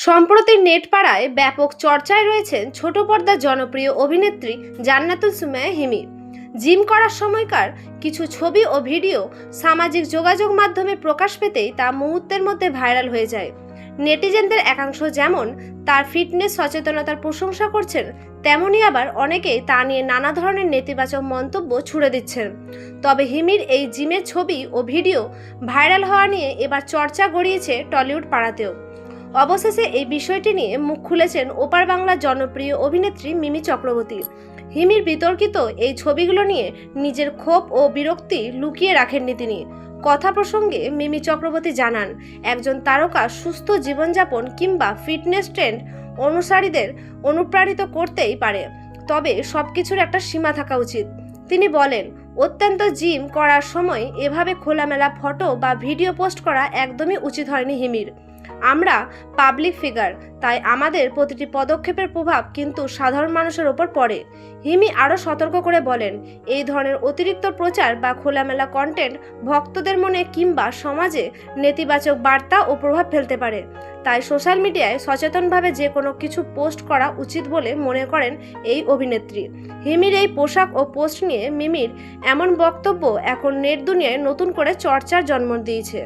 সম্প্রতি নেট পাড়ায় ব্যাপক চর্চায় রয়েছেন ছোট পর্দার জনপ্রিয় অভিনেত্রী জান্নাতুল সুমাইয়া হিমি। জিম করার সময়কার কিছু ছবি ও ভিডিও সামাজিক যোগাযোগ মাধ্যমে প্রকাশ পেতেই তা মুহূর্তের মধ্যে ভাইরাল হয়ে যায়। নেটিজেনদের একাংশ যেমন তার ফিটনেস সচেতনতার প্রশংসা করছেন, তেমনি আবার অনেকেই তা নিয়ে নানা ধরনের নেতিবাচক মন্তব্য ছুড়ে দিচ্ছেন। তবে হিমির এই জিমের ছবি ও ভিডিও ভাইরাল হওয়া নিয়ে এবার চর্চা গড়িয়েছে টলিউড পাড়াতেও। অবশেষে এই বিষয়টি নিয়ে মুখ খুলেছেন ওপার বাংলার জনপ্রিয় অভিনেত্রী মিমি চক্রবর্তী। হিমির বিতর্কিত এই ছবিগুলো নিয়ে নিজের ক্ষোভ ও বিরক্তি লুকিয়ে রাখেননি তিনি। কথা প্রসঙ্গে মিমি চক্রবর্তী জানান, একজন তারকা সুস্থ জীবনযাপন কিংবা ফিটনেস ট্রেন্ড অনুসারীদের অনুপ্রাণিত করতেই পারে, তবে সবকিছুর একটা সীমা থাকা উচিত। তিনি বলেন, অত্যন্ত জিম করার সময় এভাবে খোলামেলা ফটো বা ভিডিও পোস্ট করা একদমই উচিত হয়নি হিমির। আমরা পাবলিক ফিগার, তাই আমাদের প্রতিটি পদক্ষেপের প্রভাব কিন্তু সাধারণ মানুষের ওপর পড়ে। হিমি আরও সতর্ক করে বলেন, এই ধরনের অতিরিক্ত প্রচার বা খোলামেলা কন্টেন্ট ভক্তদের মনে কিংবা সমাজে নেতিবাচক বার্তা ও প্রভাব ফেলতে পারে। তাই সোশ্যাল মিডিয়ায় সচেতনভাবে যে কোনো কিছু পোস্ট করা উচিত বলে মনে করেন এই অভিনেত্রী। হিমির এই পোশাক ও পোস্ট নিয়ে মিমির এমন বক্তব্য এখন নেট দুনিয়ায় নতুন করে চর্চার জন্ম দিয়েছে।